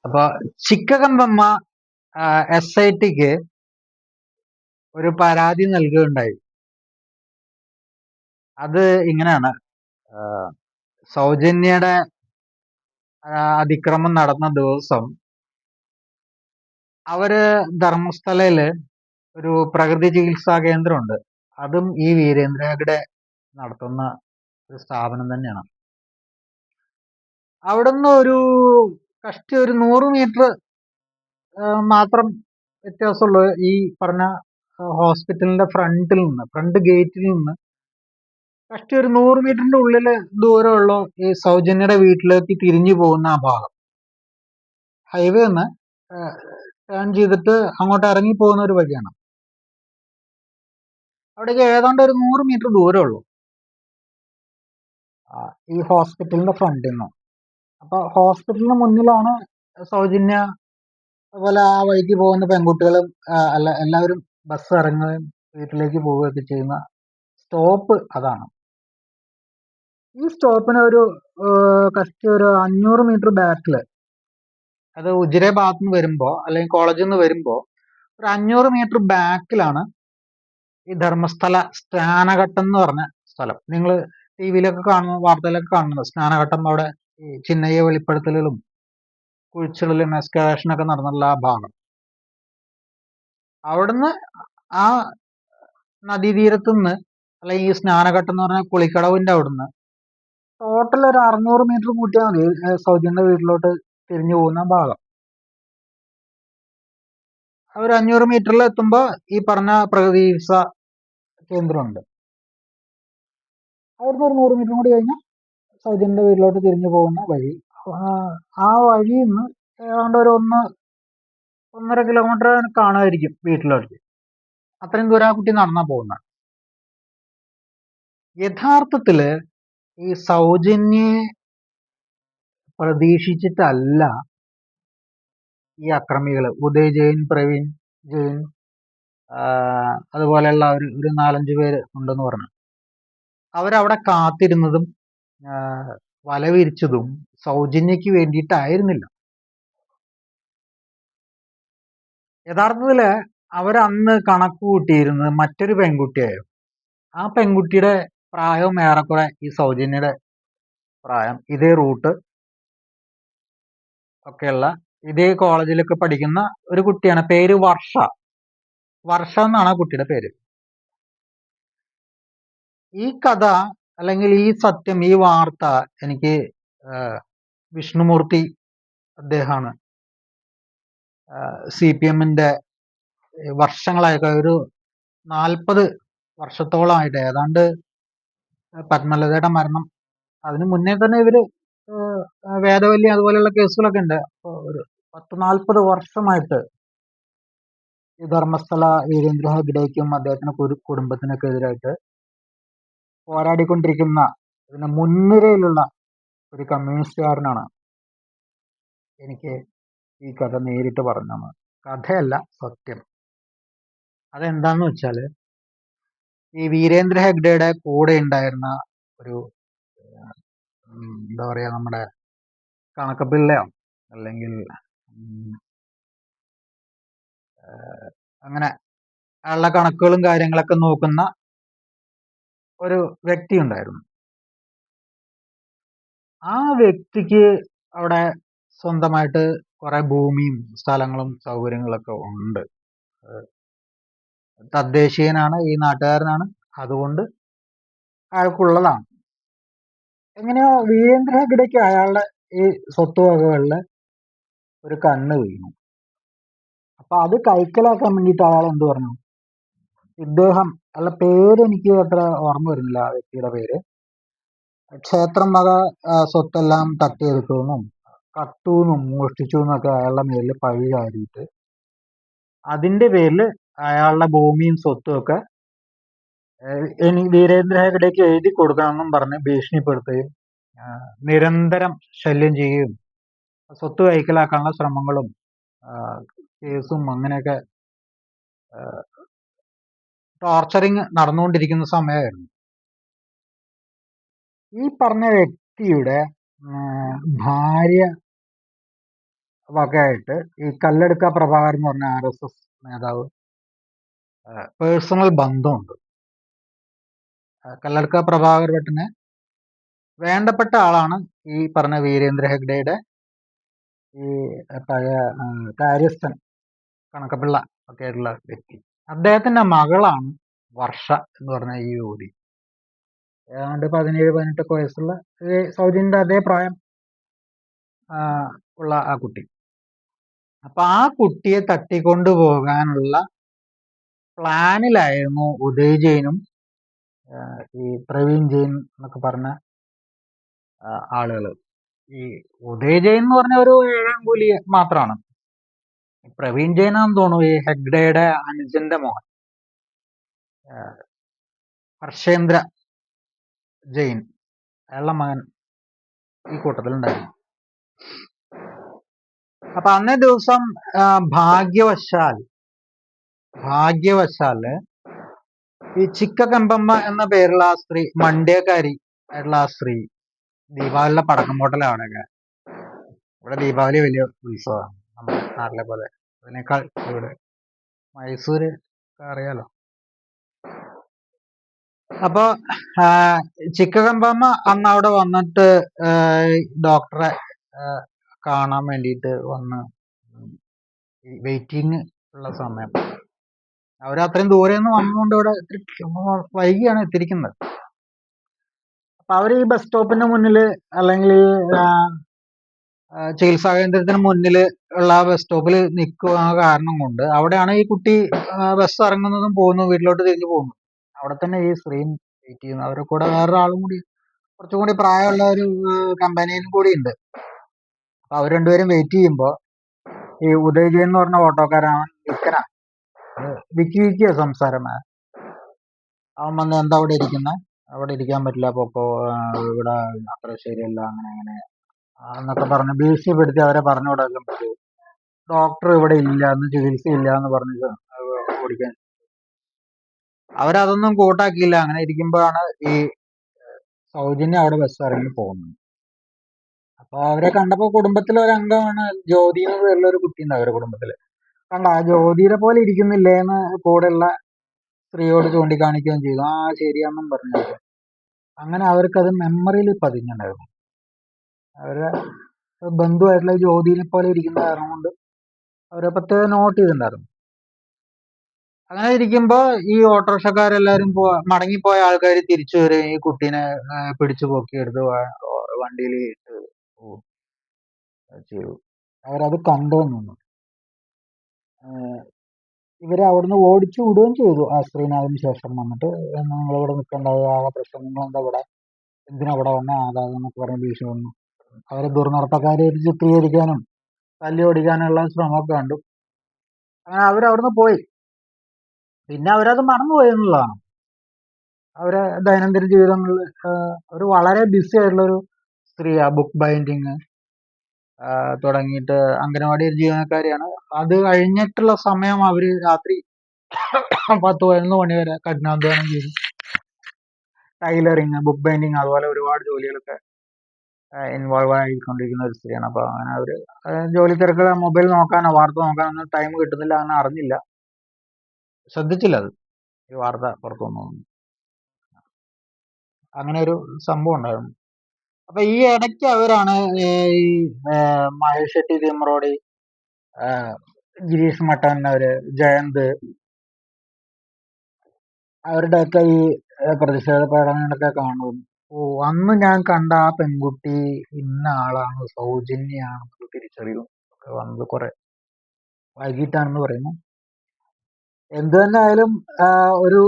അപ്പൊ ചിക്കകമ്പമ്മ SITക്ക് ഒരു പരാതി നൽകുകയുണ്ടായി. അത് ഇങ്ങനെയാണ്. സൗജന്യയുടെ അതിക്രമം നടന്ന ദിവസം അവര് ധർമ്മസ്ഥലയില് ഒരു പ്രകൃതി ചികിത്സാ കേന്ദ്രമുണ്ട്. അതും ഈ വീരേന്ദ്ര ഹെഗ്ഡെ നടത്തുന്ന ഒരു സ്ഥാപനം തന്നെയാണ്. അവിടുന്ന് ഒരു കഷ്ടി ഒരു 100 മീറ്റർ മാത്രം വ്യത്യാസമുള്ളൂ ഈ പറഞ്ഞ ഹോസ്പിറ്റലിന്റെ ഫ്രണ്ട് ഗേറ്റിൽ നിന്ന് കഷ്ടി ഒരു 100 മീറ്ററിന്റെ ഉള്ളില് ദൂരമുള്ള ഈ സൗജന്യയുടെ വീട്ടിലേക്ക് തിരിഞ്ഞു പോകുന്ന ആ ഭാഗം. ഹൈവേ ഒന്ന് ടേൺ ചെയ്തിട്ട് അങ്ങോട്ട് ഇറങ്ങി പോകുന്ന ഒരു വഴിയാണ്. അവിടേക്ക് ഏതാണ്ട് ഒരു 100 മീറ്റർ ദൂരമുള്ളൂ ഈ ഹോസ്പിറ്റലിന്റെ ഫ്രണ്ടിൽ നിന്ന്. അപ്പൊ ഹോസ്പിറ്റലിന് മുന്നിലാണ് സൗജന്യ, അതുപോലെ ആ വഴിക്ക് പോകുന്ന പെൺകുട്ടികളും എല്ലാവരും ബസ് ഇറങ്ങുകയും വീട്ടിലേക്ക് പോവുകയൊക്കെ ചെയ്യുന്ന സ്റ്റോപ്പ് അതാണ്. ഈ സ്റ്റോപ്പിന് ഒരു കഷ്ടി ഒരു 500 മീറ്റർ ബാക്കില്, അത് ഉജിരെ ഭാഗത്ത് നിന്ന് വരുമ്പോ അല്ലെങ്കിൽ കോളേജിൽ നിന്ന് വരുമ്പോ ഒരു 500 മീറ്റർ ബാക്കിലാണ് ഈ ധർമ്മസ്ഥല സ്നാനഘട്ടം എന്ന് പറഞ്ഞ സ്ഥലം. നിങ്ങൾ ടിവിയിലൊക്കെ കാണുന്ന, വാർത്തയിലൊക്കെ കാണുന്നത് സ്നാനഘട്ടം. അവിടെ ഈ ചിന്നയ്യ വെളിപ്പെടുത്തലുകളും കുഴിച്ചുകളിലും എക്സ്കവേഷനൊക്കെ നടന്നുള്ള ആ ഭാഗം. അവിടുന്ന് ആ നദീതീരത്തു നിന്ന്, അല്ലെങ്കിൽ ഈ സ്നാനഘട്ടം എന്ന് പറഞ്ഞ കുളിക്കടവിന്റെ അവിടുന്ന് ടോട്ടൽ ഒരു 600 മീറ്റർ കൂട്ടിയാൽ മതി സൗജന്യ വീട്ടിലോട്ട് തിരിഞ്ഞു പോകുന്ന ഭാഗം. ഒരു 500 മീറ്ററിൽ എത്തുമ്പോ ഈ പറഞ്ഞ പ്രകൃതി ചികിത്സാ കേന്ദ്രമുണ്ട്. അവിടുന്ന് ഒരു 100 മീറ്റർ കൂടി കഴിഞ്ഞാൽ സൗജന്യ വീട്ടിലോട്ട് തിരിഞ്ഞു പോകുന്ന വഴി. ആ വഴിയിൽ നിന്ന് ഏതാണ്ട് ഒരു 1.5 കിലോമീറ്റർ കാണുമായിരിക്കും വീട്ടിലോട്ട്. അത്രയും ദൂരം ആ കുട്ടി നടന്നാ പോകുന്ന. യഥാർത്ഥത്തില് ഈ സൗജന്യെ പ്രതീക്ഷിച്ചിട്ടല്ല ഈ അക്രമികള്, ഉദയ് ജെയിൻ, പ്രവീൺ ജെയിൻ, അതുപോലെയുള്ള ഒരു 4-5 പേര് ഉണ്ടെന്ന് പറഞ്ഞു. അവരവിടെ കാത്തിരുന്നതും വല വിരിച്ചതും സൗജന്യക്ക് വേണ്ടിയിട്ടായിരുന്നില്ല. യഥാർത്ഥത്തില് അവരന്ന് കണക്ക് കൂട്ടിയിരുന്നത് മറ്റൊരു പെൺകുട്ടിയായിരുന്നു. ആ പെൺകുട്ടിയുടെ പ്രായവും ഏറെക്കുറെ ഈ സൗജന്യയുടെ പ്രായം, ഇതേ റൂട്ട് ഒക്കെയുള്ള ഇതേ കോളേജിലൊക്കെ പഠിക്കുന്ന ഒരു കുട്ടിയാണ്. പേര് വർഷ എന്നാണ് ആ കുട്ടിയുടെ പേര്. ഈ കഥ അല്ലെങ്കിൽ ഈ സത്യം, ഈ വാർത്ത എനിക്ക് വിഷ്ണുമൂർത്തി, അദ്ദേഹമാണ് CPM-ന്റെ വർഷങ്ങളായിട്ട്, ഒരു 40 വർഷത്തോളമായിട്ട്, ഏതാണ്ട് പത്മലതയുടെ മരണം അതിന് മുന്നേ തന്നെ ഇവര് വേദവല്ലി അതുപോലെയുള്ള കേസുകളൊക്കെ ഉണ്ട്. ഒരു 10-40 വർഷമായിട്ട് ഈ ധർമ്മസ്ഥല വീരേന്ദ്ര ഹെഗ്ഡേക്കും അദ്ദേഹത്തിന്റെ കുടുംബത്തിനൊക്കെ എതിരായിട്ട് പോരാടിക്കൊണ്ടിരിക്കുന്ന ഇതിന് മുൻനിരയിലുള്ള ഒരു കമ്മ്യൂണിസ്റ്റുകാരനാണ് എനിക്ക് ഈ കഥ നേരിട്ട് പറഞ്ഞത്. കഥയല്ല, സത്യം. അതെന്താന്ന് വെച്ചാല്, ഈ വീരേന്ദ്ര ഹെഗ്ഡേയുടെ കൂടെ ഉണ്ടായിരുന്ന ഒരു എന്താ പറയാ, നമ്മുടെ കണക്കപ്പിള്ളയോ അല്ലെങ്കിൽ അങ്ങനെ ഉള്ള കണക്കുകളും കാര്യങ്ങളൊക്കെ നോക്കുന്ന ഒരു വ്യക്തി ഉണ്ടായിരുന്നു. ആ വ്യക്തിക്ക് അവിടെ സ്വന്തമായിട്ട് കുറെ ഭൂമിയും സ്ഥലങ്ങളും സൗകര്യങ്ങളൊക്കെ ഉണ്ട്. തദ്ദേശീയനാണ്, ഈ നാട്ടുകാരനാണ്, അതുകൊണ്ട് അയാൾക്കുള്ളതാണ്. എങ്ങനെയോ വീരേന്ദ്ര ഹെഗ്ഡേക്ക് അയാളുടെ ഈ സ്വത്തുവകകളില് ഒരു കണ്ണ് വീണു. അപ്പൊ അത് കൈക്കലാക്കാൻ വേണ്ടിയിട്ട് അയാൾ എന്ത് പറഞ്ഞു, ഇദ്ദേഹം, അയാളുടെ പേര് എനിക്ക് അത്ര ഓർമ്മ വരുന്നില്ല, ആ വ്യക്തിയുടെ പേര്, ക്ഷേത്രം വക സ്വത്തെല്ലാം തട്ടിയെടുക്കുമെന്നും കട്ടൂന്നും മോഷ്ടിച്ചു എന്നൊക്കെ അയാളുടെ മേലിൽ പഴി ചാരിയിട്ട് അതിന്റെ പേരിൽ അയാളുടെ ഭൂമിയും സ്വത്തും ഒക്കെ വീരേന്ദ്ര ഹെഗ്ഡേക്ക് എഴുതി കൊടുക്കണമെന്നും പറഞ്ഞ് ഭീഷണിപ്പെടുത്തുകയും നിരന്തരം ശല്യം ചെയ്യുകയും സ്വത്ത് കൈക്കലാക്കാനുള്ള ശ്രമങ്ങളും കേസും അങ്ങനെയൊക്കെ ടോർച്ചറിങ് നടന്നുകൊണ്ടിരിക്കുന്ന സമയമായിരുന്നു. ഈ പറഞ്ഞ വ്യക്തിയുടെ ഭാര്യ വകയായിട്ട് ഈ കല്ലെടുക്ക പ്രഭാകർ എന്ന് പറഞ്ഞ RSS നേതാവ് പേഴ്സണൽ ബന്ധമുണ്ട്. കല്ലെടുക്ക പ്രഭാകർ ഭട്ടിന് വേണ്ടപ്പെട്ട ആളാണ് ഈ പറഞ്ഞ വീരേന്ദ്ര ഹെഗ്ഡെയുടെ ഈ പഴയ കാര്യസ്ഥൻ കണക്കപ്പിള്ള ഒക്കെ ആയിട്ടുള്ള വ്യക്തി. അദ്ദേഹത്തിന്റെ മകളാണ് വർഷ എന്ന് പറഞ്ഞ ഈ യുവതി. ഏതാണ്ട് 17-18 വയസ്സുള്ള സൗജന്യന്റെ അതേ പ്രായം ഉള്ള ആ കുട്ടി. അപ്പൊ ആ കുട്ടിയെ തട്ടിക്കൊണ്ടുപോകാനുള്ള പ്ലാനിലായിരുന്നു ഉദയ് ജെയിനും ഈ പ്രവീൺ ജെയിൻ എന്നൊക്കെ പറഞ്ഞ ആളുകൾ. ഈ ഉദയ് ജെയിൻ എന്ന് പറഞ്ഞ ഒരു ഏഴാം കൂലി മാത്രമാണ്. പ്രവീൺ ജെയിൻ ആണെന്ന് തോന്നുന്നു ഈ ഹെഗ്ഡെയുടെ അനുജന്റെ മോഹൻ ഹർഷേന്ദ്ര ജെയിൻ, അയാളുടെ മകൻ ഈ കൂട്ടത്തിലുണ്ടായിരുന്നു. അപ്പൊ അന്നേ ദിവസം ഭാഗ്യവശാല് ഈ ചിക്ക കമ്പമ്മ എന്ന പേരുള്ള ആ സ്ത്രീ, മണ്ഡ്യക്കാരി ആയിട്ടുള്ള ആ സ്ത്രീ, ദീപാവലിയുടെ പടക്കം പൊട്ടലാണ് അവിടെയൊക്കെ. ഇവിടെ ദീപാവലി വലിയ ഉത്സവമാണ് നമ്മുടെ നാട്ടിലെ പോലെ. അതിനേക്കാൾ ഇവിടെ മൈസൂര് അറിയാലോ. അപ്പൊ ചിക്ക കമ്പമ്മ അന്ന് അവിടെ വന്നിട്ട് ഡോക്ടറെ കാണാൻ വേണ്ടിയിട്ട് വന്ന് വെയിറ്റിംഗ് ഉള്ള സമയം. അവരത്രയും ദൂരെ നിന്ന് വന്നുകൊണ്ട് ഇവിടെ വൈകിയാണ് എത്തിയിരിക്കുന്നത്. അപ്പൊ അവർ ഈ ബസ് സ്റ്റോപ്പിന്റെ മുന്നിൽ അല്ലെങ്കിൽ ചികിത്സാ കേന്ദ്രത്തിന് മുന്നിൽ ഉള്ള ആ ബസ് സ്റ്റോപ്പിൽ നിൽക്കുക കാരണം കൊണ്ട് അവിടെയാണ് ഈ കുട്ടി ബസ് ഇറങ്ങുന്നതും പോകുന്നതും വീട്ടിലോട്ട് തിരിഞ്ഞു പോകുന്നു. അവിടെ തന്നെ ഈ സ്ത്രീയും വെയിറ്റ് ചെയ്യുന്നു. അവരെ കൂടെ വേറൊരാളും കൂടി, കുറച്ചും കൂടി പ്രായമുള്ള ഒരു കമ്പനിയും കൂടി ഉണ്ട്. അപ്പൊ അവർ രണ്ടുപേരും വെയിറ്റ് ചെയ്യുമ്പോ ഈ ഉദയ് ജെയിൻ എന്ന് പറഞ്ഞ ഓട്ടോക്കാരാണ് വിക്കിയോ സംസാരമാണ്. അവൻ വന്ന് എന്താ അവിടെ ഇരിക്കുന്നത്, അവിടെ ഇരിക്കാൻ പറ്റില്ല, പൊക്കോ, ഇവിടെ അത്ര ശരിയല്ല, അങ്ങനെ എന്നൊക്കെ പറഞ്ഞ് ഭീഷണിപ്പെടുത്തി അവരെ പറഞ്ഞു വിടാൻ പറ്റും. ഡോക്ടർ ഇവിടെ ഇല്ല, അന്ന് ചികിത്സയില്ല എന്ന് പറഞ്ഞ് ഓടിക്കാൻ. അവരതൊന്നും കൂട്ടാക്കിയില്ല. അങ്ങനെ ഇരിക്കുമ്പോഴാണ് ഈ സൗജന്യം അവിടെ ബസ് ഇറങ്ങി പോകുന്നത്. അപ്പൊ അവരെ കണ്ടപ്പോ കുടുംബത്തിലെ ഒരു അംഗമാണ് ജ്യോതി എന്ന് പേരുള്ള ഒരു കുട്ടി ഉണ്ട് അവരുടെ കുടുംബത്തില്. കണ്ട ആ ജ്യോതിയുടെ പോലെ ഇരിക്കുന്നില്ലേ എന്ന് കൂടെയുള്ള സ്ത്രീയോട് ചൂണ്ടിക്കാണിക്കുകയും ചെയ്തു. ആ ശരിയാണെന്നും പറഞ്ഞു. അങ്ങനെ അവർക്കത് മെമ്മറിയിൽ പതിഞ്ഞിട്ടുണ്ടായിരുന്നു. അവരുടെ ബന്ധുവായിട്ടുള്ള ജ്യോതിനെ പോലെ ഇരിക്കുന്ന കാരണം കൊണ്ട് അവരെ പ്രത്യേകം നോട്ട് ചെയ്തിട്ടുണ്ടായിരുന്നു. അങ്ങനെ ഇരിക്കുമ്പോ ഈ ഓട്ടോറിക്ഷക്കാരെല്ലാരും മടങ്ങിപ്പോയ ആൾക്കാർ തിരിച്ചു വരും. ഈ കുട്ടീനെ പിടിച്ചു പൊക്കിയെടുത്ത് വണ്ടിയിൽ ഇട്ട് ചെയ്തു. അവരത് കണ്ടുവന്നു. ഇവരെ അവിടുന്ന് ഓടിച്ചു വിടുകയും ചെയ്തു. ആ സ്ത്രീനെ അതിന് ശേഷം വന്നിട്ട് നിങ്ങളിവിടെ നിൽക്കേണ്ടത്, ആകെ പ്രശ്നം, നിങ്ങളെന്താ ഇവിടെ, എന്തിനാ ഇവിടെ വന്നേ, ആകാതെന്നൊക്കെ പറഞ്ഞ് ഭീഷണി വന്നു. അവരെ ദുർനടത്തക്കാരെ ചിത്രീകരിക്കാനും തല്ലി ഓടിക്കാനുള്ള ശ്രമമൊക്കെ കണ്ടു. അങ്ങനെ അവരവിടുന്ന് പോയി. പിന്നെ അവരത് മറന്നുപോയി എന്നുള്ളതാണ്. അവരെ ദൈനംദിന ജീവിതങ്ങളിൽ അവർ വളരെ ബിസി ആയിട്ടുള്ളൊരു സ്ത്രീയാ. ബുക്ക് ബൈൻഡിങ് തുടങ്ങിയിട്ട് അംഗനവാടി ജീവനക്കാരിയാണ്. അത് കഴിഞ്ഞിട്ടുള്ള സമയം അവര് രാത്രി 10-11 മണി വരെ കഠിനാധ്വാനം ചെയ്തു. ടൈലറിങ്, ബുക്ക് ബൈൻഡിങ്, അതുപോലെ ഒരുപാട് ജോലികളൊക്കെ ഇൻവോൾവ് ആയിക്കൊണ്ടിരിക്കുന്ന ഒരു സ്ത്രീയാണ്. അപ്പൊ അങ്ങനെ അവര് ജോലി തിരക്കുകൾ, മൊബൈൽ നോക്കാനോ വാർത്ത നോക്കാനോ ടൈം കിട്ടുന്നില്ല. അങ്ങനെ അറിഞ്ഞില്ല, ശ്രദ്ധിച്ചില്ല അത്, ഈ വാർത്ത പുറത്തു വന്നു. അങ്ങനെ ഒരു സംഭവം ഉണ്ടായിരുന്നു. അപ്പൊ ഈ ഇടയ്ക്ക് അവരാണ് ഈ മഹേഷ് ഷെട്ടി, തിമ്രോടി, ഗിരീഷ് മട്ടൻ, അവര് ജയന്ത്, അവരുടെയൊക്കെ ഈ പ്രതിഷേധ പ്രകടനങ്ങളൊക്കെ കാണും. അന്ന് ഞാൻ കണ്ട ആ പെൺകുട്ടി ഇന്ന ആളാണ്, സൗജന്യാണെന്ന് തിരിച്ചറിയും ഒക്കെ വന്നത് കുറെ വൈകിട്ടാണെന്ന് പറയുന്നു. എന്തു തന്നെ ആയാലും ഒരു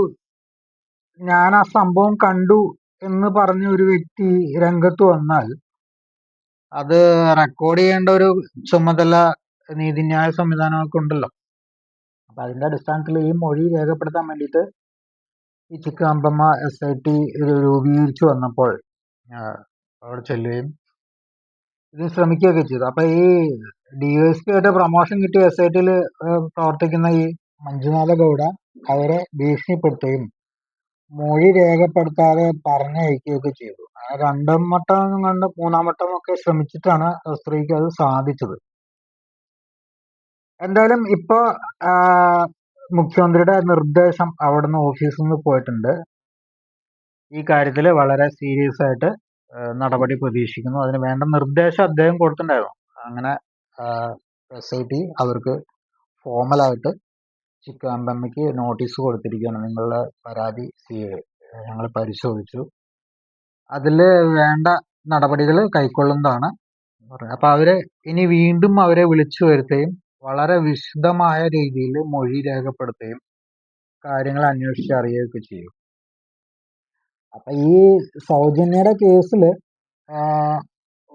ഞാൻ ആ സംഭവം കണ്ടു എന്ന് പറഞ്ഞ ഒരു വ്യക്തി രംഗത്ത് വന്നാൽ അത് റെക്കോർഡ് ചെയ്യേണ്ട ഒരു ചുമതല നീതിന്യായ സംവിധാനമൊക്കെ ഉണ്ടല്ലോ. അപ്പൊ അതിന്റെ അടിസ്ഥാനത്തിൽ ഈ മൊഴി രേഖപ്പെടുത്താൻ വേണ്ടിയിട്ട് ഈ ചിക്കാമ്പമ്മ SIT രൂപീകരിച്ചു വന്നപ്പോൾ അവിടെ ചെല്ലുകയും ഇതിന് ശ്രമിക്കുകയൊക്കെ ചെയ്തു. അപ്പൊ ഈ DSP ആയിട്ട് പ്രൊമോഷൻ കിട്ടിയ SITയിൽ പ്രവർത്തിക്കുന്ന ഈ മഞ്ജുനാഥ ഗൗഡ അവരെ ഭീഷണിപ്പെടുത്തുകയും മൊഴി രേഖപ്പെടുത്താതെ പറഞ്ഞയക്കുകയൊക്കെ ചെയ്തു. 2 വട്ടം കണ്ട് 3-ാം വട്ടം ഒക്കെ ശ്രമിച്ചിട്ടാണ് സ്ത്രീക്ക് അത് സാധിച്ചത്. എന്തായാലും ഇപ്പൊ ആ, മുഖ്യമന്ത്രിയുടെ നിർദ്ദേശം അവിടുന്ന് ഓഫീസിൽ നിന്ന് പോയിട്ടുണ്ട്. ഈ കാര്യത്തിൽ വളരെ സീരിയസ് ആയിട്ട് നടപടി പ്രതീക്ഷിക്കുന്നു. അതിന് വേണ്ട നിർദ്ദേശം അദ്ദേഹം കൊടുത്തിട്ടുണ്ടായിരുന്നു. അങ്ങനെ SIT അവർക്ക് ഫോമലായിട്ട് ചിക്കാമ്പമ്മയ്ക്ക് നോട്ടീസ് കൊടുത്തിരിക്കുകയാണ്. നിങ്ങളുടെ പരാതി ഞങ്ങൾ പരിശോധിച്ചു, അതിൽ വേണ്ട നടപടികൾ കൈക്കൊള്ളുന്നതാണ് പറഞ്ഞത്. അപ്പൊ ഇനി വീണ്ടും അവരെ വിളിച്ചു വരുത്തുകയും വളരെ വിശദമായ രീതിയിൽ മൊഴി രേഖപ്പെടുത്തുകയും കാര്യങ്ങൾ അന്വേഷിച്ചറിയുകയൊക്കെ ചെയ്യും. അപ്പൊ ഈ സൗജന്യയുടെ കേസില്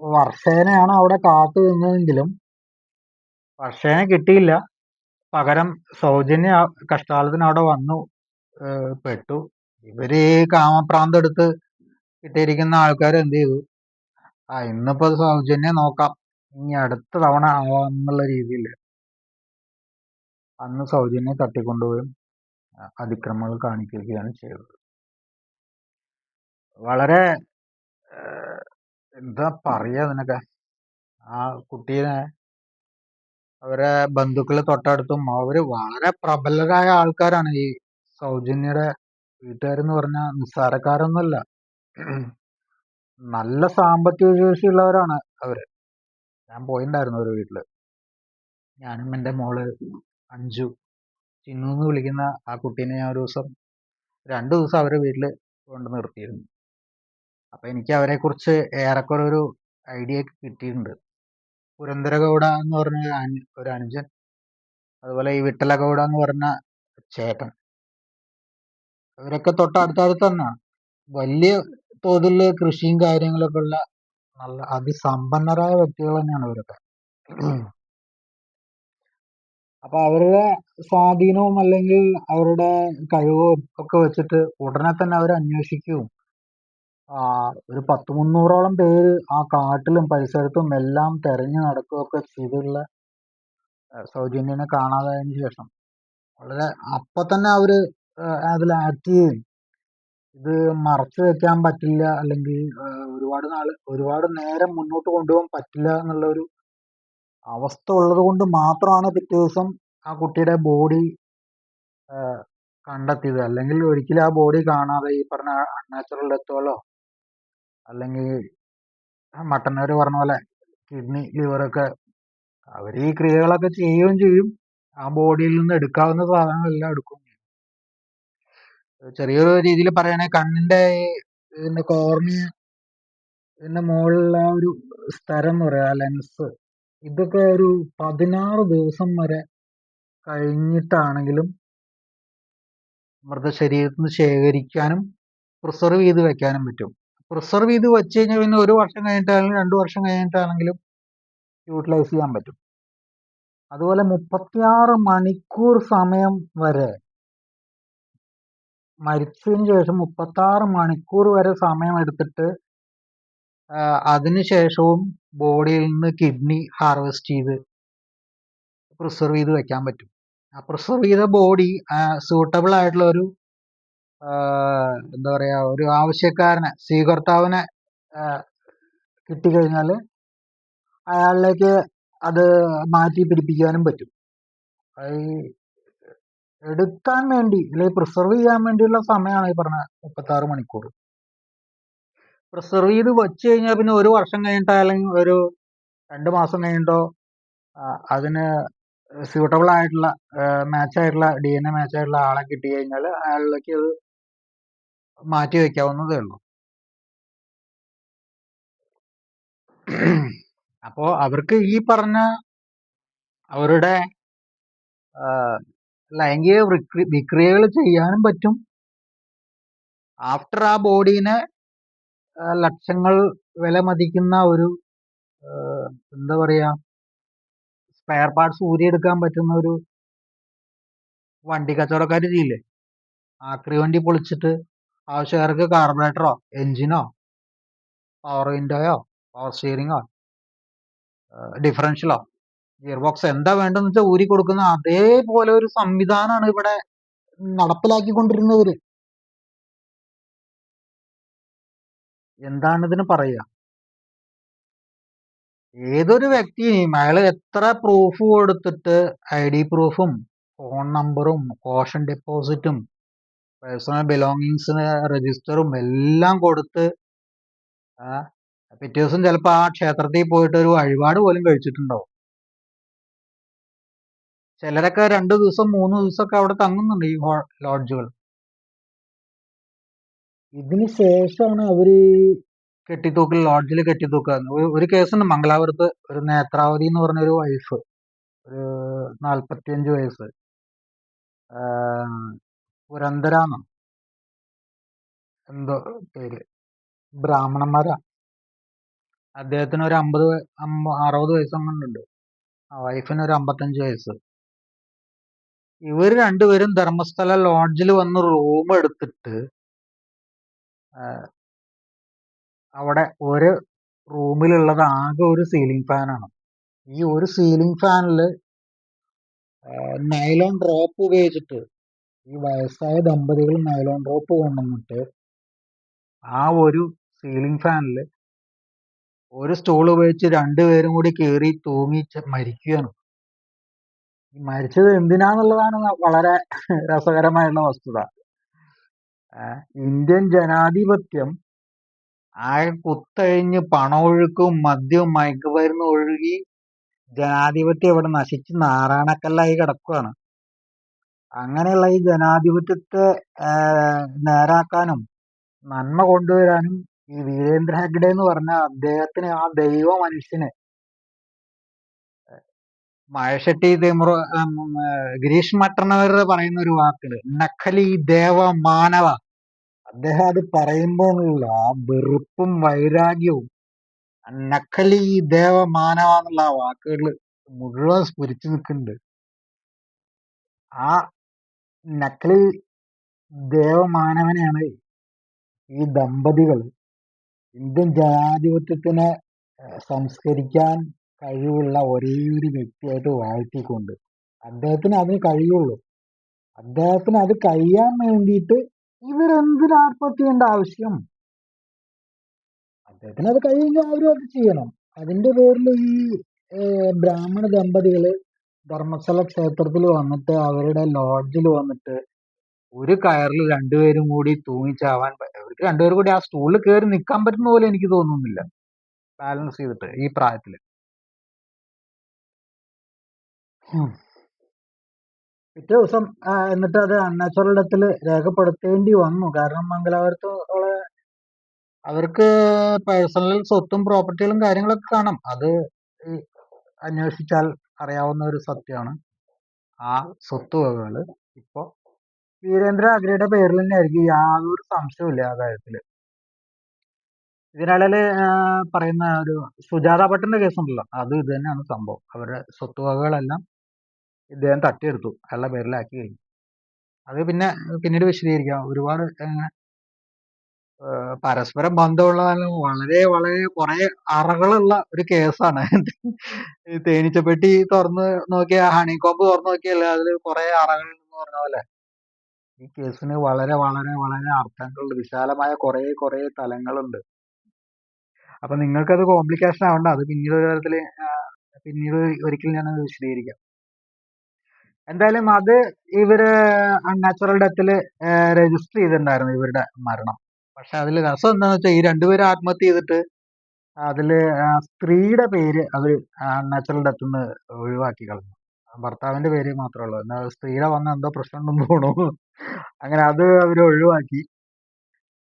വർഷേനയാണ് അവിടെ കാത്തു നിന്നതെങ്കിലും വർഷേനെ കിട്ടിയില്ല. പകരം സൗജന്യ കഷ്ടാലത്തിന് അവിടെ വന്നു പെട്ടു. ഇവര് കാമപ്രാന്തം എടുത്ത് കിട്ടിയിരിക്കുന്ന ആൾക്കാർ എന്ത് ചെയ്തു? ഇന്നിപ്പോ സൗജന്യം നോക്കാം, ഇനി അടുത്ത തവണ ആവാന്നുള്ള രീതിയിൽ അന്ന് സൗജന്യം തട്ടിക്കൊണ്ടുപോയും അതിക്രമങ്ങൾ കാണിക്കുകയാണ് ചെയ്തത്. വളരെ എന്താ പറയാ അതിനൊക്കെ. ആ കുട്ടീനെ അവരെ ബന്ധുക്കള് തൊട്ടടുത്തും അവര് വളരെ പ്രബലരായ ആൾക്കാരാണ്. ഈ സൗജന്യയുടെ വീട്ടുകാരെന്ന് പറഞ്ഞാൽ നിസ്സാരക്കാരൊന്നുമല്ല. നല്ല സാമ്പത്തിക ശേഷിയുള്ളവരാണ് അവര്. ഞാൻ പോയിണ്ടായിരുന്നു ഒരു വീട്ടില്. ഞാനും എൻ്റെ മോള് അഞ്ചു, ചിന്നു എന്ന് വിളിക്കുന്ന ആ കുട്ടീനെ ഞാൻ 2 ദിവസം അവരുടെ വീട്ടില് കൊണ്ട് നിർത്തിയിരുന്നു. അപ്പൊ എനിക്ക് അവരെ കുറിച്ച് ഏറെക്കുറെ ഒരു ഐഡിയ കിട്ടിയിട്ടുണ്ട്. പുരന്ദരഗൗഡ എന്ന് പറഞ്ഞ ഒരു അനുജൻ, അതുപോലെ ഈ വിട്ടലഗൗഡ എന്ന് പറഞ്ഞ ചേട്ടൻ, അവരൊക്കെ തൊട്ടടുത്തടുത്ത് തന്നെയാണ്. വലിയ തോതിൽ കൃഷിയും കാര്യങ്ങളൊക്കെ ഉള്ള നല്ല അതിസമ്പന്നരായ വ്യക്തികൾ തന്നെയാണ് ഇവരൊക്കെ. അപ്പൊ അവരുടെ സ്വാധീനവും അല്ലെങ്കിൽ അവരുടെ കഴിവും ഒക്കെ വെച്ചിട്ട് ഉടനെ തന്നെ അവർ അന്വേഷിക്കുകയും ഒരു 100-300ഓളം പേര് ആ കാട്ടിലും പരിസരത്തും എല്ലാം തെരഞ്ഞു നടക്കുകയൊക്കെ ചെയ്തിട്ടുള്ള സൗജന്യനെ കാണാതായതിനു ശേഷം വളരെ അപ്പൊ തന്നെ അവര് അതിൽ ആക്ട് ചെയ്യും. ഇത് മറച്ചു വെക്കാൻ പറ്റില്ല, അല്ലെങ്കിൽ ഒരുപാട് നേരം മുന്നോട്ട് കൊണ്ടുപോകാൻ പറ്റില്ല എന്നുള്ള ഒരു അവസ്ഥ ഉള്ളത് കൊണ്ട് മാത്രമാണ് പിറ്റേ ദിവസം ആ കുട്ടിയുടെ ബോഡി കണ്ടെത്തിയത്. അല്ലെങ്കിൽ ഒരിക്കലും ആ ബോഡി കാണാതെ ഈ പറഞ്ഞ അൺനാച്ചുറൽ ഡെത്തുകളോ അല്ലെങ്കിൽ മട്ടന്നവര് പറഞ്ഞ പോലെ കിഡ്നി ലിവറൊക്കെ അവർ ഈ ക്രിയകളൊക്കെ ചെയ്യുകയും ചെയ്യും. ആ ബോഡിയിൽ നിന്ന് എടുക്കാവുന്ന സാധനങ്ങളെല്ലാം എടുക്കും. ചെറിയൊരു രീതിയിൽ പറയുകയാണെങ്കിൽ കണ്ണിന്റെ ഇതിന്റെ കോർണിയ, ഇതിന്റെ മുകളിലുള്ള ആ ഒരു സ്ഥലം എന്ന് പറയാ, ലെൻസ്, ഇതൊക്കെ ഒരു 16 ദിവസം വരെ കഴിഞ്ഞിട്ടാണെങ്കിലും മൃതശരീരത്തിൽ നിന്ന് ശേഖരിക്കാനും പ്രിസർവ് ചെയ്ത് വെക്കാനും പറ്റും. പ്രിസർവ് ചെയ്ത് വെച്ച് കഴിഞ്ഞാൽ പിന്നെ 1 വർഷം കഴിഞ്ഞിട്ടാണെങ്കിലും 2 വർഷം കഴിഞ്ഞിട്ടാണെങ്കിലും യൂട്ടിലൈസ് ചെയ്യാൻ പറ്റും. അതുപോലെ 36 മണിക്കൂർ സമയം വരെ, മരിച്ചതിന് ശേഷം 36 മണിക്കൂർ വരെ സമയം എടുത്തിട്ട് അതിനുശേഷവും ബോഡിയിൽ നിന്ന് കിഡ്നി ഹാർവെസ്റ്റ് ചെയ്ത് പ്രിസർവ് ചെയ്ത് വെക്കാൻ പറ്റും. ആ പ്രിസർവ് ചെയ്ത ബോഡി സൂട്ടബിൾ ആയിട്ടുള്ള ഒരു എന്താ പറയാ, ഒരു ആവശ്യക്കാരനെ, സ്വീകർത്താവിനെ കിട്ടിക്കഴിഞ്ഞാൽ അയാളിലേക്ക് അത് മാറ്റി പിടിപ്പിക്കാനും പറ്റും. എടുക്കാൻ വേണ്ടി അല്ലെങ്കിൽ പ്രിസർവ് ചെയ്യാൻ വേണ്ടിയുള്ള സമയമാണ് ഈ പറഞ്ഞ 36 മണിക്കൂർ. പ്രിസർവ് ചെയ്ത് വെച്ച് കഴിഞ്ഞാൽ പിന്നെ 1 വർഷം കഴിഞ്ഞിട്ടോ അല്ലെങ്കിൽ ഒരു 2 മാസം കഴിഞ്ഞിട്ടോ അതിന് സ്യൂട്ടബിൾ ആയിട്ടുള്ള മാച്ചായിട്ടുള്ള DNA മാച്ചായിട്ടുള്ള ആളെ കിട്ടി കഴിഞ്ഞാൽ അയാളിലേക്ക് അത് മാറ്റി വെക്കാവുന്നതേ ഉള്ളൂ. അപ്പോ അവർക്ക് ഈ പറഞ്ഞ അവരുടെ ലൈംഗിക വിക്രിയകൾ ചെയ്യാനും പറ്റും. ആഫ്റ്റർ ആ ബോഡീനെ ലക്ഷങ്ങൾ വില മതിക്കുന്ന ഒരു എന്താ പറയാ, സ്പെയർ പാർട്സ് ഊരിയെടുക്കാൻ പറ്റുന്ന ഒരു വണ്ടി കച്ചവടക്കാർ ചെയ്യില്ലേ, ആക്രി വണ്ടി പൊളിച്ചിട്ട് ആവശ്യക്കാർക്ക് കാർബറേറ്ററോ എഞ്ചിനോ പവർ വിൻഡോയോ പവർ സ്റ്റിയറിങ്ങോ ഡിഫറൻഷ്യലോ ഗിയർ ബോക്സ് എന്താ വേണ്ടെന്ന് വെച്ചാൽ ഊരി കൊടുക്കുന്ന അതേപോലെ ഒരു സംവിധാനമാണ് ഇവിടെ നടപ്പിലാക്കിക്കൊണ്ടിരുന്നവര്. എന്താണ് ഇതിന് പറയുക? ഏതൊരു വ്യക്തിയെയും അയാള് എത്ര പ്രൂഫ് കൊടുത്തിട്ട് ID പ്രൂഫും ഫോൺ നമ്പറും കോഷൻ ഡെപ്പോസിറ്റും പേഴ്സണൽ ബിലോങ്ങിങ്സിന് രജിസ്റ്ററും എല്ലാം കൊടുത്ത് ആ പിറ്റേ ദിവസം ചിലപ്പോ ആ ക്ഷേത്രത്തിൽ പോയിട്ട് ഒരു വഴിപാട് പോലും കഴിച്ചിട്ടുണ്ടാവും. ചിലരൊക്കെ 2 ദിവസം 3 ദിവസമൊക്കെ അവിടെ തങ്ങുന്നുണ്ട് ഈ ലോഡ്ജുകൾ. ഇതിന് ശേഷമാണ് അവര് കെട്ടിത്തൂക്കൽ ലോഡ്ജിൽ കെട്ടിത്തൂക്കുക. ഒരു കേസുണ്ട് മംഗലാപുരത്ത്, ഒരു നേത്രാവതി എന്ന് പറഞ്ഞ ഒരു വൈഫ്, ഒരു 45 വയസ്സ്, പുരന്തരാന്നോ എന്തോ പേര്, ബ്രാഹ്മണന്മാരാ. അദ്ദേഹത്തിന് ഒരു 60 വയസ്സൊന്നുണ്ട്, ആ വൈഫിന് ഒരു 55 വയസ്സ്. ഇവര് രണ്ടുപേരും ധർമ്മസ്ഥല ലോഡ്ജിൽ വന്ന് റൂം എടുത്തിട്ട് അവിടെ ഒരു റൂമിലുള്ളത് ആകെ ഒരു സീലിംഗ് ഫാനാണ്. ഈ ഒരു സീലിംഗ് ഫാനില് നൈലോൺ റോപ്പ് ഉപയോഗിച്ചിട്ട് ഈ വയസ്സായ ദമ്പതികൾ നൈലോൺ റോപ്പ് കൊണ്ടുവന്നിട്ട് ആ ഒരു സീലിംഗ് ഫാനില് ഒരു സ്റ്റൂൾ ഉപയോഗിച്ച് രണ്ടുപേരും കൂടി കയറി തൂങ്ങി മരിക്കുകയാണ്. ഈ മരിച്ചത് എന്തിനാന്നുള്ളതാണ് വളരെ രസകരമായുള്ള വസ്തുത. ഇന്ത്യൻ ജനാധിപത്യം ആകെ കുത്തഴിഞ്ഞ് പണമൊഴുക്കും മദ്യവും മയക്കുമരുന്നും ഒഴുകി ജനാധിപത്യം ഇവിടെ നശിച്ച് നാറാണക്കല്ലായി കിടക്കുകയാണ്. അങ്ങനെയുള്ള ഈ ജനാധിപത്യത്തെ നേരാക്കാനും നന്മ കൊണ്ടുവരാനും ഈ വീരേന്ദ്ര ഹെഗ്ഡെ എന്ന് പറഞ്ഞ അദ്ദേഹത്തിന്, ആ ദൈവ മനുഷ്യന്, മഴശെട്ടി ഗിരീഷ് മട്ടന്നവർ പറയുന്ന ഒരു വാക്കുണ്ട്, നഖലി ദേവ മാനവ. അദ്ദേഹം അത് പറയുമ്പോഴുള്ള ആ വെറുപ്പും വൈരാഗ്യവും, നഖലി ദേവ മാനവ എന്നുള്ള ആ വാക്കുകൾ മുഴുവൻ സ്ഫുരിച്ചു നിൽക്കുന്നുണ്ട്. ആ നഖലി ദേവമാനവനെയാണ് ഈ ദമ്പതികൾ ഇന്ത്യൻ ജനാധിപത്യത്തിനെ സംസ്കരിക്കാൻ കഴിവുള്ള ഒരേ ഒരു വ്യക്തിയായിട്ട് വാഴ്ത്തിക്കൊണ്ട്, അദ്ദേഹത്തിന് അതിന് കഴിയുള്ളൂ. അദ്ദേഹത്തിന് അത് കഴിയാൻ വേണ്ടിയിട്ട് ഇവരെന്തിന് ആത്മഹത്യ ചെയ്യേണ്ട ആവശ്യം? അദ്ദേഹത്തിന് അത് കഴിയുമെങ്കിൽ അവരും അത് ചെയ്യണം. അതിന്റെ പേരിൽ ഈ ബ്രാഹ്മണ ദമ്പതികള് ധർമ്മസ്ഥല ക്ഷേത്രത്തിൽ വന്നിട്ട് അവരുടെ ലോഡ്ജിൽ വന്നിട്ട് ഒരു കയറിൽ രണ്ടുപേരും കൂടി തൂങ്ങിച്ചാവാൻ, അവർക്ക് രണ്ടുപേരും കൂടി ആ സ്റ്റൂളിൽ കയറി നിൽക്കാൻ പറ്റുന്ന പോലെ എനിക്ക് തോന്നുന്നില്ല, ബാലൻസ് ചെയ്തിട്ട് ഈ പ്രായത്തില്. പിറ്റേ ദിവസം എന്നിട്ട് അത് അൺനാച്ചുറൽ ഡെത്തിൽ രേഖപ്പെടുത്തേണ്ടി വന്നു. കാരണം മംഗലാപുരത്ത് അവർക്ക് പേഴ്സണൽ സ്വത്തും പ്രോപ്പർട്ടികളും കാര്യങ്ങളൊക്കെ കാണാം. അത് അന്വേഷിച്ചാൽ അറിയാവുന്ന ഒരു സത്യമാണ്. ആ സ്വത്തുവകകൾ ഇപ്പോ വീരേന്ദ്ര ഹെഗ്ഡെയുടെ പേരിൽ തന്നെ ആയിരിക്കും, യാതൊരു സംശയവുമില്ല ആ കാര്യത്തില്. ഇതിനിടയില് പറയുന്ന ഒരു സുജാത ഭട്ടിന്റെ കേസുണ്ടല്ലോ, അത് ഇത് തന്നെയാണ് സംഭവം. അവരുടെ സ്വത്തുവകകളെല്ലാം ഇദ്ദേഹം തട്ടിയെടുത്തു, അയാളുടെ പേരിലാക്കി കഴിഞ്ഞു. അത് പിന്നീട് വിശദീകരിക്കാം. ഒരുപാട് പരസ്പരം ബന്ധമുള്ള വളരെ വളരെ കുറെ അറകളുള്ള ഒരു കേസാണ്. ഈ തേനീച്ചപ്പെട്ടി തുറന്ന് നോക്കിയ, ഹണികോമ്പ് തുറന്നു നോക്കിയല്ലേ അതില് കുറെ അറകൾ എന്ന് പറഞ്ഞ പോലെ ഈ കേസിന് വളരെ വളരെ വളരെ അർത്ഥങ്ങളുണ്ട്, വിശാലമായ കുറെ തലങ്ങളുണ്ട്. അപ്പൊ നിങ്ങൾക്കത് കോംപ്ലിക്കേഷൻ ആവണ്ട, അത് പിന്നീട് ഒരു തരത്തില് പിന്നീട് ഒരിക്കൽ ഞാനത് വിശദീകരിക്കാം. എന്തായാലും അത് ഇവര് അൺനാച്ചുറൽ ഡെത്തില് രജിസ്റ്റർ ചെയ്തിട്ടുണ്ടായിരുന്നു ഇവരുടെ മരണം. പക്ഷെ അതിൽ രസം എന്താന്ന് വെച്ചാൽ ഈ രണ്ടുപേരും ആത്മഹത്യ ചെയ്തിട്ട് അതില് സ്ത്രീയുടെ പേര് അവര് അൺനാച്ചുറൽ ഡെത്ത് നിന്ന് ഒഴിവാക്കി കളഞ്ഞു. ഭർത്താവിന്റെ പേര് മാത്രമേ ഉള്ളൂ. എന്നാൽ സ്ത്രീയുടെ വന്ന എന്തോ പ്രശ്നം ഉണ്ടെന്ന് തോന്നുന്നു, അങ്ങനെ അത് അവര് ഒഴിവാക്കി.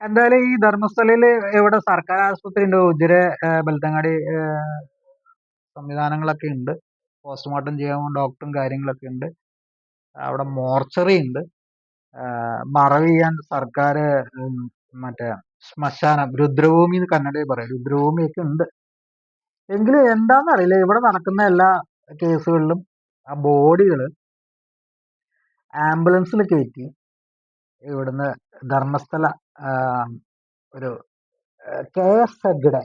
എന്തായാലും ഈ ധർമ്മസ്ഥലയില് ഇവിടെ സർക്കാർ ആശുപത്രി ഉണ്ട്, ഉജിര ബെൽത്തങ്ങാടി സംവിധാനങ്ങളൊക്കെ ഉണ്ട്. പോസ്റ്റ്മോർട്ടം ചെയ്യാൻ ഡോക്ടറും കാര്യങ്ങളൊക്കെ ഉണ്ട്. അവിടെ മോർച്ചറി ഉണ്ട്. മറവ് ചെയ്യാൻ സർക്കാർ മറ്റേ ശ്മശാനം, രുദ്രഭൂമി എന്ന് കന്നഡയിൽ പറയും, രുദ്രഭൂമിയൊക്കെ ഉണ്ട്. എങ്കിലും എന്താണെന്നറിയില്ല, ഇവിടെ നടക്കുന്ന എല്ലാ കേസുകളിലും ആ ബോഡികൾ ആംബുലൻസിൽ കയറ്റി ഇവിടുന്ന് ധർമ്മസ്ഥല ഒരു KS ഹെഗ്ഡെ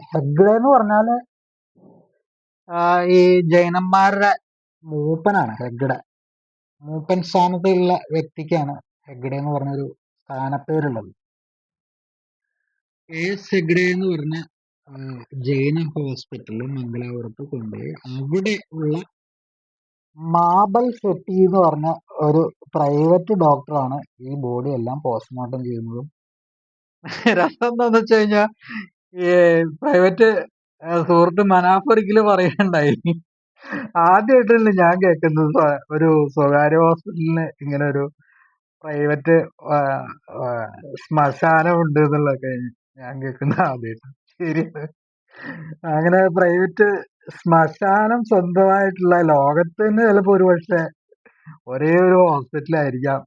എന്ന് പറഞ്ഞാല് ഈ ജൈനന്മാരുടെ മൂപ്പനാണ് ഹെഗ്ഡെ. മൂപ്പൻ സ്ഥാനത്തുള്ള വ്യക്തിക്കാണ് ഹെഗ്ഡെ എന്ന് പറഞ്ഞൊരു സ്ഥാനപ്പേരുള്ളത്. KS ഹെഗ്ഡെ എന്ന് പറഞ്ഞ ജെയിൻ ഹോസ്പിറ്റലിൽ മംഗലാപുരത്ത് കൊണ്ടുപോയി അവിടെ ഉള്ള മാബൽ ഷെട്ടി എന്ന് പറഞ്ഞ ഒരു പ്രൈവറ്റ് ഡോക്ടറാണ് ഈ ബോഡി എല്ലാം പോസ്റ്റ്മോർട്ടം ചെയ്യുന്നതും. രസം എന്താന്ന് വെച്ച് കഴിഞ്ഞാൽ ഈ പ്രൈവറ്റ് സുഹൃത്ത് മനാഫ് ഒരിക്കലും പറയുന്നുണ്ടായി, ആദ്യമായിട്ടല്ലേ ഞാൻ കേൾക്കുന്നത് ഒരു സ്വകാര്യ ഹോസ്പിറ്റലിന് ഇങ്ങനെ ഒരു പ്രൈവറ്റ് ശ്മശാനം ഉണ്ട് എന്നുള്ളതൊക്കെ ഞാൻ കേൾക്കുന്ന ആദ്യമായിട്ട്. ശരിയാണ്, അങ്ങനെ പ്രൈവറ്റ് ശ്മശാനം സ്വന്തമായിട്ടുള്ള ലോകത്ത് തന്നെ ചിലപ്പോ ഒരുപക്ഷെ ഒരേ ഒരു ഹോസ്പിറ്റലായിരിക്കാം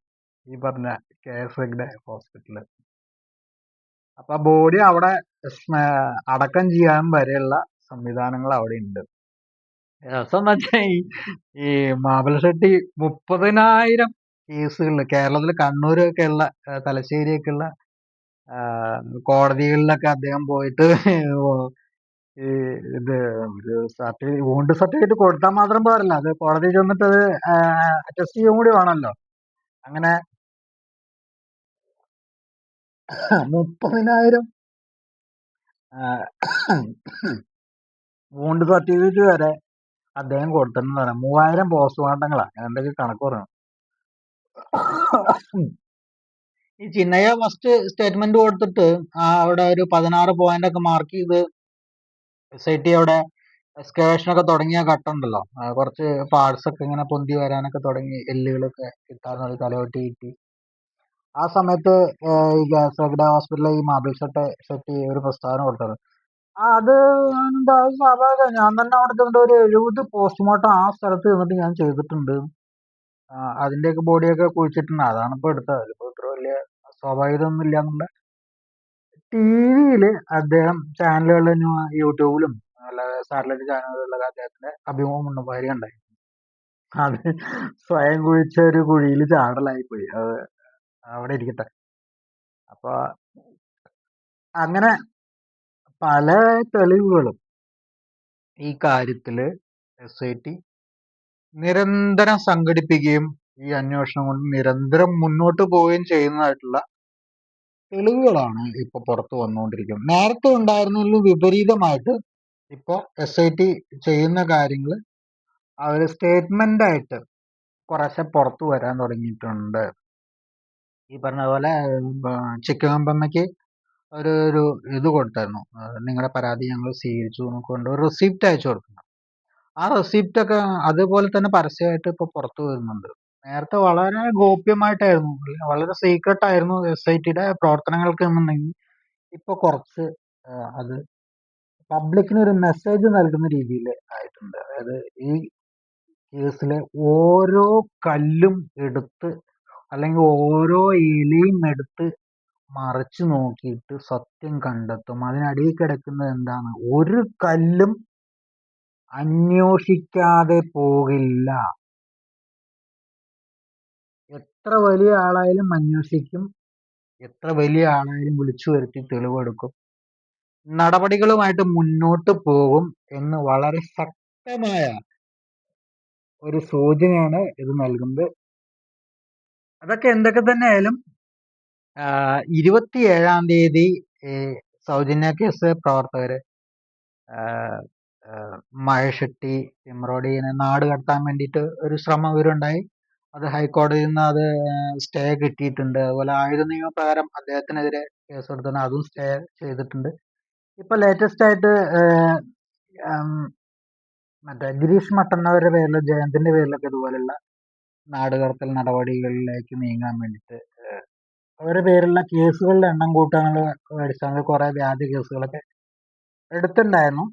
ഈ പറഞ്ഞ KSRയുടെ ഹോസ്പിറ്റല്. അപ്പൊ ബോഡി അവിടെ അടക്കം ചെയ്യാൻ വരെയുള്ള സംവിധാനങ്ങൾ അവിടെ ഉണ്ട്. രസം എന്ന് വെച്ചാൽ ഈ മാബൽ ഷെട്ടി 30,000 കേസുകളിൽ കേരളത്തിൽ കണ്ണൂരൊക്കെ ഉള്ള തലശ്ശേരിയൊക്കെ ഉള്ള കോടതികളിലൊക്കെ അദ്ദേഹം പോയിട്ട് ഈ ഇത് വോണ്ട് സർട്ടിഫിക്കറ്റ് കൊടുത്താൽ മാത്രം പോരല്ല, അത് കോടതി ചെന്നിട്ട് അത് അറ്റസ്റ്റ് ചെയ്യുകയും കൂടി വേണമല്ലോ. അങ്ങനെ 30,000 വോണ്ട് സർട്ടിഫിക്കറ്റ് വരെ അദ്ദേഹം കൊടുത്തിട്ടെന്ന് പറയാം. 3,000 പോസ്റ്റ്മോർട്ടങ്ങളാണ്, എന്തൊക്കെ കണക്ക് പറഞ്ഞു. ഈ ചിന്നയ്യ ഫസ്റ്റ് സ്റ്റേറ്റ്മെന്റ് കൊടുത്തിട്ട് അവിടെ ഒരു 16 പോയിന്റ് ഒക്കെ മാർക്ക് ചെയ്ത് SIT അവിടെ എക്സ്കവേഷൻ ഒക്കെ തുടങ്ങിയ ഘട്ടമുണ്ടല്ലോ, കുറച്ച് പാർട്സ് ഒക്കെ ഇങ്ങനെ പൊന്തി വരാനൊക്കെ തുടങ്ങി, എല്ലുകളൊക്കെ കിട്ടാൻ തലവെട്ടി കിട്ടി. ആ സമയത്ത് ഈ KSRയുടെ ഹോസ്പിറ്റലിൽ ഈ മാബിൾ ഷെട്ടി ഒരു പ്രസ്താവന കൊടുത്തത്, അത് എന്താ സ്വാഭാവികം, ഞാൻ തന്നെ അവിടെ ചെന്നിട്ട് ഒരു 70 പോസ്റ്റ്മോർട്ടം ആ സ്ഥലത്ത് നിന്നിട്ട് ഞാൻ ചെയ്തിട്ടുണ്ട്, അതിന്റെയൊക്കെ ബോഡിയൊക്കെ കുഴിച്ചിട്ടുണ്ട്, അതാണ് ഇപ്പൊ എടുത്തത്, അതിപ്പോ ഇത്ര വലിയ സ്വാഭാവികത ഇല്ല എന്നുള്ള ടിവിയില് അദ്ദേഹം ചാനലുകളിലും യൂട്യൂബിലും അല്ലാതെ സാറ്റലൈറ്റ് ചാനലുകളിലൊക്കെ അദ്ദേഹത്തിന്റെ അഭിമുഖം വരികയുണ്ടായി. അത് സ്വയം കുഴിച്ച ഒരു കുഴിയിൽ ചാടലായി പോയി, അത് അവിടെ ഇരിക്കട്ടെ. അപ്പൊ അങ്ങനെ പല തെളിവുകളും ഈ കാര്യത്തില് SIT നിരന്തരം സംഘടിപ്പിക്കുകയും ഈ അന്വേഷണം കൊണ്ട് നിരന്തരം മുന്നോട്ട് പോവുകയും ചെയ്യുന്നതായിട്ടുള്ള തെളിവുകളാണ് ഇപ്പൊ പുറത്തു വന്നുകൊണ്ടിരിക്കുന്നത്. നേരത്തെ ഉണ്ടായിരുന്നതിൽ വിപരീതമായിട്ട് ഇപ്പൊ SIT ചെയ്യുന്ന കാര്യങ്ങൾ അവര് സ്റ്റേറ്റ്മെന്റ് ആയിട്ട് കുറേശ്ശെ പുറത്തു വരാൻ തുടങ്ങിയിട്ടുണ്ട്. ഈ പറഞ്ഞ പോലെ ചിക്കമ്പമ്മയ്ക്ക് ഒരു ഇത് കൊടുത്തായിരുന്നു, നിങ്ങളുടെ പരാതി ഞങ്ങൾ സ്വീകരിച്ചു കൊണ്ട് ഒരു റെസിപ്റ്റ് അയച്ചു കൊടുക്കുന്നു. ആ റെസിപ്റ്റ് ഒക്കെ അതുപോലെ തന്നെ പരസ്യമായിട്ട് ഇപ്പൊ പുറത്തു വരുന്നുണ്ട്. നേരത്തെ വളരെ ഗോപ്യമായിട്ടായിരുന്നു, വളരെ സീക്രട്ട് ആയിരുന്നു SITയുടെ പ്രവർത്തനങ്ങൾക്ക് എന്നുണ്ടെങ്കിൽ ഇപ്പൊ കുറച്ച് അത് പബ്ലിക്കിന് ഒരു മെസ്സേജ് നൽകുന്ന രീതിയിൽ ആയിട്ടുണ്ട്. അതായത് ഈ കേസിലെ ഓരോ കല്ലും എടുത്ത് അല്ലെങ്കിൽ ഓരോ ഇലയും എടുത്ത് മറിച്ചു നോക്കിയിട്ട് സത്യം കണ്ടെത്തും, അതിനടിയിൽ കിടക്കുന്നത് എന്താണ്, ഒരു കല്ലും അന്വേഷിക്കാതെ പോകില്ല. എത്ര വലിയ ആളായാലും അന്വേഷിക്കും, എത്ര വലിയ ആളായാലും വിളിച്ചു വരുത്തി തെളിവെടുക്കും, നടപടികളുമായിട്ട് മുന്നോട്ട് പോകും എന്ന് വളരെ ശക്തമായ ഒരു സൂചനയാണ് ഇത് നൽകുന്നത്. അതൊക്കെ എന്തൊക്കെ തന്നെ ആയാലും 27-ാം തീയതി സൗജന്യ കേസ് പ്രവർത്തകര് മഹേഷെട്ടി ഇമ്രോഡിനെ നാട് കടത്താൻ വേണ്ടിയിട്ട് ഒരു ശ്രമം ഇവരുണ്ടായി. അത് ഹൈക്കോടതിയിൽ നിന്ന് അത് സ്റ്റേ കിട്ടിയിട്ടുണ്ട്. അതുപോലെ ആയുധ നിയമപ്രകാരം അദ്ദേഹത്തിനെതിരെ കേസ് കൊടുത്തത് അതും സ്റ്റേ ചെയ്തിട്ടുണ്ട്. ഇപ്പൊ ലേറ്റസ്റ്റ് ആയിട്ട് മറ്റേ ഗിരീഷ് മട്ടന്നവരുടെ പേരിലും ജയന്തിന്റെ പേരിലൊക്കെ ഇതുപോലുള്ള നാടുകടത്തൽ നടപടികളിലേക്ക് നീങ്ങാൻ വേണ്ടിയിട്ട് അവരുടെ പേരിലുള്ള കേസുകളുടെ എണ്ണം കൂട്ടാനുള്ള അടിസ്ഥാനത്തിൽ കുറെ വ്യാജ കേസുകളൊക്കെ എടുത്തിട്ടുണ്ടായിരുന്നു.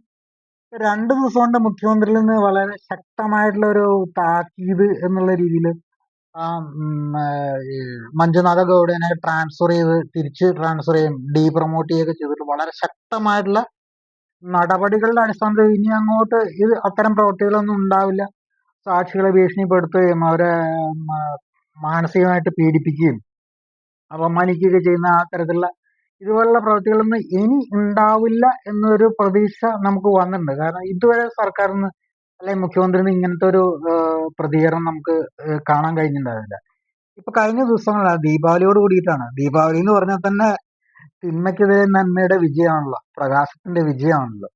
2 ദിവസം കൊണ്ട് മുഖ്യമന്ത്രിയിൽ നിന്ന് വളരെ ശക്തമായിട്ടുള്ള ഒരു താക്കീത് എന്നുള്ള രീതിയിൽ മഞ്ജുനാഥ ഗൗഡനെ തിരിച്ച് ട്രാൻസ്ഫർ ചെയ്യും, ഡീപ്രമോട്ട് ചെയ്യുകയൊക്കെ ചെയ്തിട്ട് വളരെ ശക്തമായിട്ടുള്ള നടപടികളുടെ അടിസ്ഥാനത്തിൽ ഇനി അങ്ങോട്ട് ഇത് അത്തരം പ്രവൃത്തികളൊന്നും ഉണ്ടാവില്ല, സാക്ഷികളെ ഭീഷണിപ്പെടുത്തുകയും അവരെ മാനസികമായിട്ട് പീഡിപ്പിക്കുകയും അപമാനിക്കുകയൊക്കെ ചെയ്യുന്ന ആ തരത്തിലുള്ള ഇതുപോലുള്ള പ്രവൃത്തികളൊന്നും ഇനി ഉണ്ടാവില്ല എന്നൊരു പ്രതീക്ഷ നമുക്ക് വന്നിട്ടുണ്ട്. കാരണം ഇതുവരെ സർക്കാരിൽ നിന്ന് അല്ലെങ്കിൽ മുഖ്യമന്ത്രിയിൽ നിന്ന് ഇങ്ങനത്തെ ഒരു പ്രതികരണം നമുക്ക് കാണാൻ കഴിഞ്ഞിട്ടുണ്ടാവില്ല. ഇപ്പൊ കഴിഞ്ഞ ദിവസങ്ങളാണ്, ദീപാവലിയോട് കൂടിയിട്ടാണ്, ദീപാവലി എന്ന് പറഞ്ഞാൽ തന്നെ തിന്മയ്ക്കെതിരെ നന്മയുടെ വിജയമാണല്ലോ, പ്രകാശത്തിന്റെ വിജയമാണല്ലോ.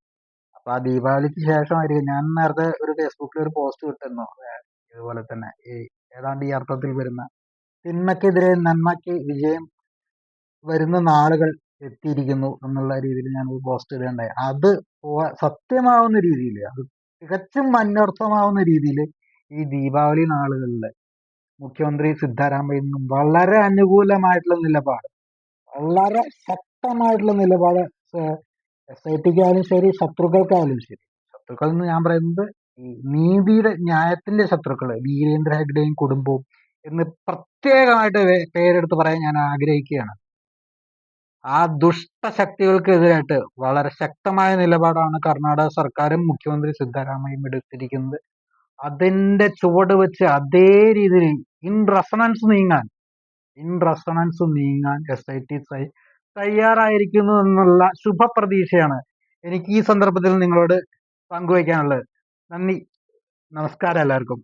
അപ്പൊ ആ ദീപാവലിക്ക് ശേഷമായിരിക്കും. ഞാൻ നേരത്തെ ഒരു ഫേസ്ബുക്കിൽ ഒരു പോസ്റ്റ് വിട്ടിരുന്നു, ഇതുപോലെ തന്നെ ഈ ഏതാണ്ട് ഈ അർത്ഥത്തിൽ വരുന്ന തിന്മയ്ക്കെതിരെ നന്മയ്ക്ക് വിജയം വരുന്ന നാളുകൾ എത്തിയിരിക്കുന്നു എന്നുള്ള രീതിയിൽ ഞാൻ ഒരു പോസ്റ്റ് ഇടുകയുണ്ടായി. അത് സത്യമാവുന്ന രീതിയിൽ, അത് തികച്ചും അന്വർത്ഥമാവുന്ന രീതിയിൽ ഈ ദീപാവലി നാളുകളിൽ മുഖ്യമന്ത്രി സിദ്ധാരാമയ്യ നിന്നും വളരെ അനുകൂലമായിട്ടുള്ള നിലപാട്, വളരെ ശക്തമായിട്ടുള്ള നിലപാട് എസ് ഐ ടിക്കായാലും ശരി, ശത്രുക്കൾക്കായാലും ശരി. ശത്രുക്കൾ എന്ന് ഞാൻ പറയുന്നത് ഈ നീതിയുടെ ന്യായത്തിന്റെ ശത്രുക്കള്, വീരേന്ദ്ര ഹെഗ്ഡെയും കുടുംബവും എന്ന് പ്രത്യേകമായിട്ട് പേരെടുത്ത് പറയാൻ ഞാൻ ആഗ്രഹിക്കുകയാണ്. ആ ദുഷ്ടശക്തികൾക്കെതിരായിട്ട് വളരെ ശക്തമായ നിലപാടാണ് കർണാടക സർക്കാരും മുഖ്യമന്ത്രി സിദ്ധാരാമയ്യയും എടുത്തിരിക്കുന്നത്. അതിന്റെ ചുവട് വെച്ച് അതേ രീതിയിൽ ഇൻ റെസണൻസ് നീങ്ങാൻ SIT തയ്യാറായിരിക്കുന്നു എന്നുള്ള ശുഭപ്രതീക്ഷയാണ് എനിക്ക് ഈ സന്ദർഭത്തിൽ നിങ്ങളോട് പങ്കുവയ്ക്കാനുള്ളത്. നന്ദി, നമസ്കാരം എല്ലാവർക്കും.